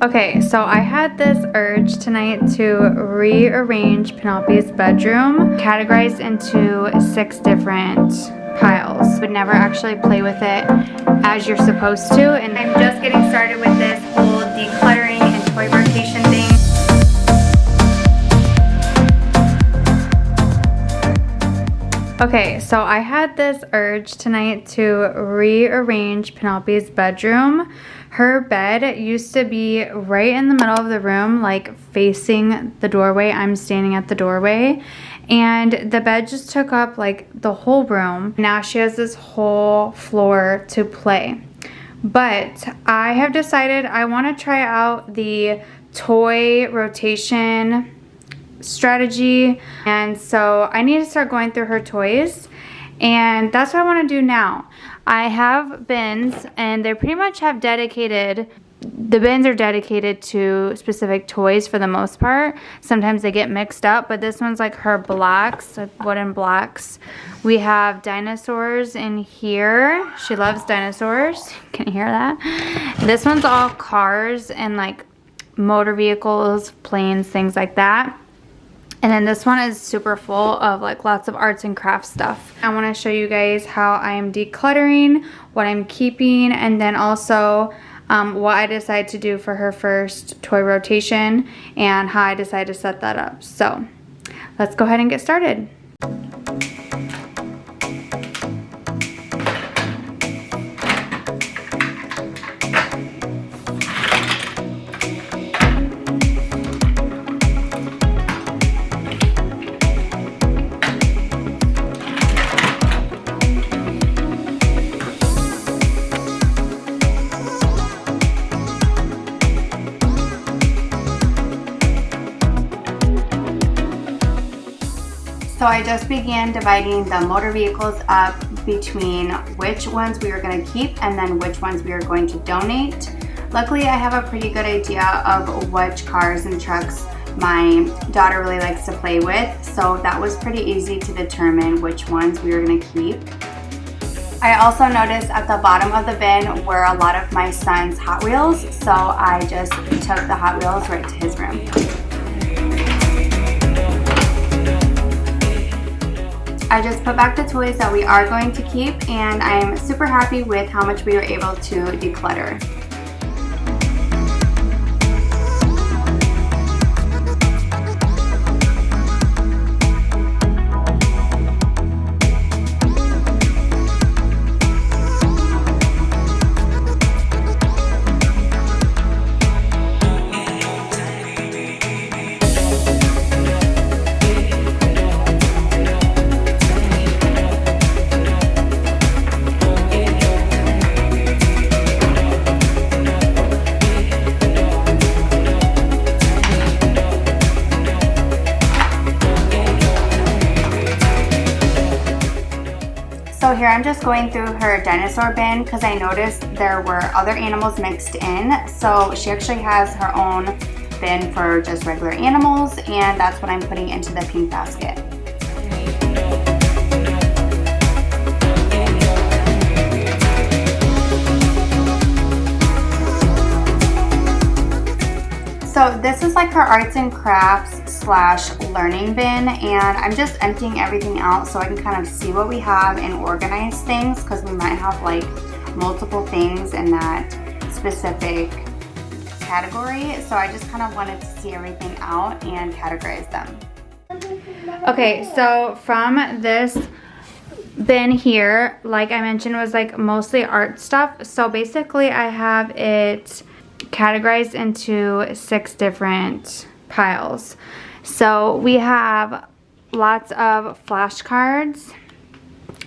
Okay, so I had this urge tonight to rearrange Penelope's bedroom, categorized into 6 different piles. Would never actually play with it as you're supposed to, and I'm just getting started with this whole decluttering and toy rotation thing. Okay, so I had this urge tonight to rearrange Penelope's bedroom. Her bed used to be right in the middle of the room, like facing the doorway. I'm standing at the doorway, and the bed just took up like the whole room. Now she has this whole floor to play. But I have decided I want to try out the toy rotation strategy, and so I need to start going through her toys, and that's what I want to do now. I have bins, and they pretty much have dedicated, the bins are dedicated to specific toys for the most part. Sometimes they get mixed up, but this one's like her blocks, like wooden blocks. We have dinosaurs in here. She loves dinosaurs. Can you hear that? This one's all cars and like motor vehicles, planes, things like that. And then this one is super full of like lots of arts and crafts stuff. I want to show you guys how I am decluttering, what I'm keeping, and then also what I decide to do for her first toy rotation and how I decide to set that up. So let's go ahead and get started. So I just began dividing the motor vehicles up between which ones we are going to keep and then which ones we are going to donate. Luckily, I have a pretty good idea of which cars and trucks my daughter really likes to play with, so that was pretty easy to determine which ones we were going to keep. I also noticed at the bottom of the bin were a lot of my son's Hot Wheels, so I just took the Hot Wheels right to his room. I just put back the toys that we are going to keep, and I'm super happy with how much we were able to declutter. So here I'm just going through her dinosaur bin because I noticed there were other animals mixed in. So she actually has her own bin for just regular animals, and that's what I'm putting into the pink basket. So this is like her arts and crafts / learning bin, and I'm just emptying everything out so I can kind of see what we have and organize things, because we might have like multiple things in that specific category. So I just kind of wanted to see everything out and categorize them. Okay, so from this bin here, like I mentioned, was like mostly art stuff. So basically I have it categorized into 6 different piles. So we have lots of flashcards.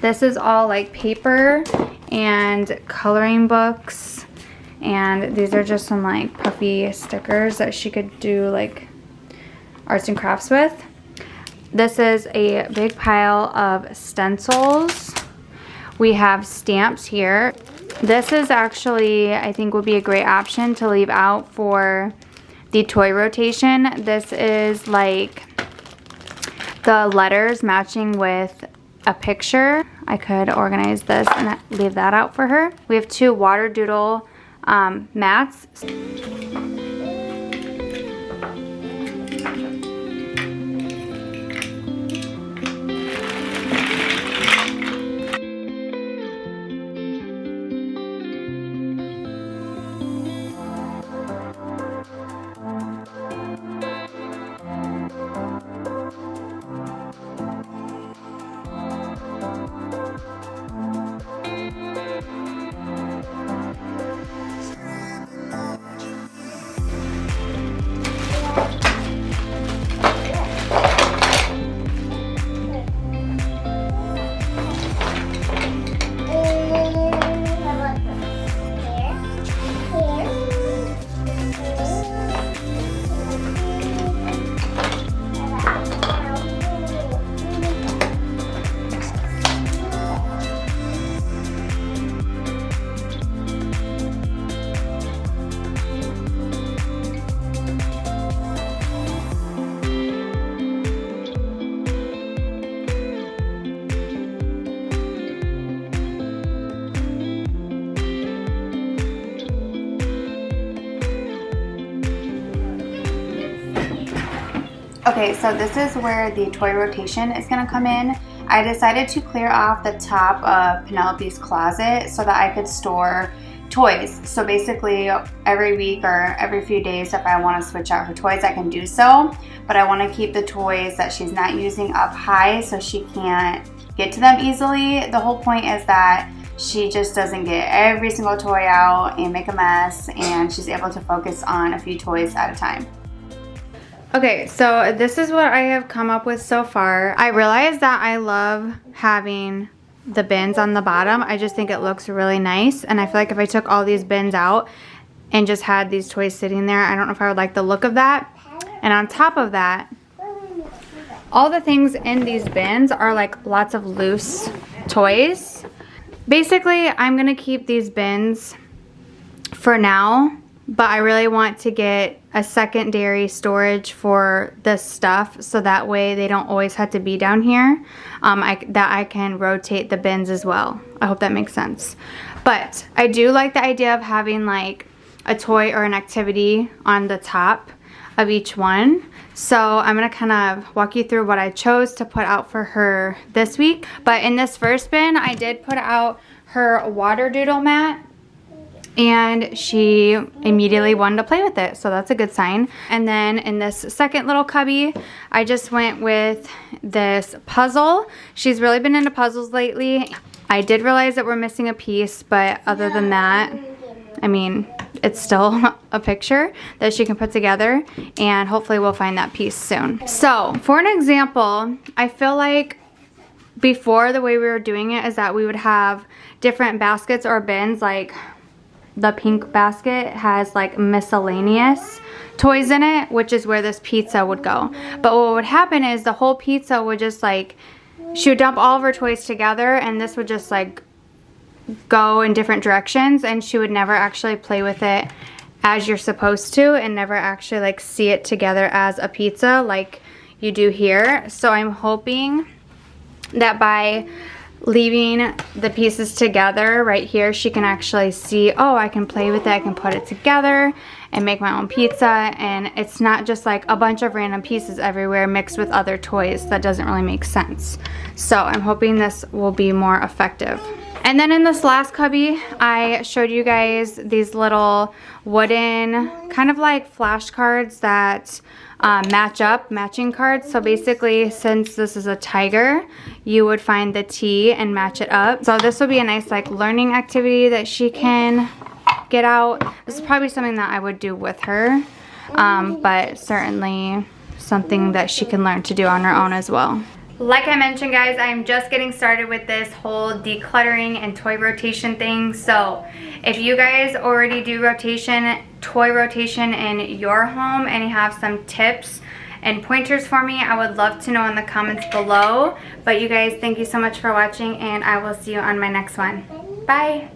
This is all like paper and coloring books, and these are just some like puffy stickers that she could do like arts and crafts with. This is a big pile of stencils. We have stamps here. This is actually, I think, would be a great option to leave out for the toy rotation. This is like the letters matching with a picture. I could organize this and leave that out for her. We have 2 water doodle mats. Okay, so this is where the toy rotation is gonna come in. I decided to clear off the top of Penelope's closet so that I could store toys. So basically every week or every few days if I want to switch out her toys, I can do so. But I want to keep the toys that she's not using up high so she can't get to them easily. The whole point is that she just doesn't get every single toy out and make a mess, and she's able to focus on a few toys at a time. Okay, so this is what I have come up with so far. I realized that I love having the bins on the bottom. I just think it looks really nice, and I feel like if I took all these bins out and just had these toys sitting there, I don't know if I would like the look of that. And on top of that, all the things in these bins are like lots of loose toys. Basically, I'm gonna keep these bins for now, but I really want to get a secondary storage for this stuff so that way they don't always have to be down here, that I can rotate the bins as well. I hope that makes sense. But I do like the idea of having like a toy or an activity on the top of each one. So I'm gonna kind of walk you through what I chose to put out for her this week. But in this first bin, I did put out her water doodle mat, and she immediately wanted to play with it, so that's a good sign. And then in this second little cubby, I just went with this puzzle. She's really been into puzzles lately. I did realize that we're missing a piece, but other than that, I mean, it's still a picture that she can put together, and hopefully we'll find that piece soon. So for an example, I feel like before the way we were doing it is that we would have different baskets or bins. Like the pink basket has like miscellaneous toys in it, which is where this pizza would go. But what would happen is the whole pizza would just like, she would dump all of her toys together, and this would just like go in different directions, and she would never actually play with it as you're supposed to, and never actually like see it together as a pizza like you do here. So I'm hoping that by leaving the pieces together right here, she can actually see, oh, I can play with it, I can put it together and make my own pizza, and it's not just like a bunch of random pieces everywhere mixed with other toys. That doesn't really make sense. So I'm hoping this will be more effective. And then in this last cubby, I showed you guys these little wooden kind of like flashcards that matching cards. So basically, since this is a tiger, you would find the T and match it up. So this would be a nice like learning activity that she can get out. This is probably something that I would do with her, but certainly something that she can learn to do on her own as well. Like I mentioned, guys, I'm just getting started with this whole decluttering and toy rotation thing. So if you guys already do toy rotation in your home, and you have some tips and pointers for me, I would love to know in the comments below. But you guys, thank you so much for watching, and I will see you on my next one. Bye.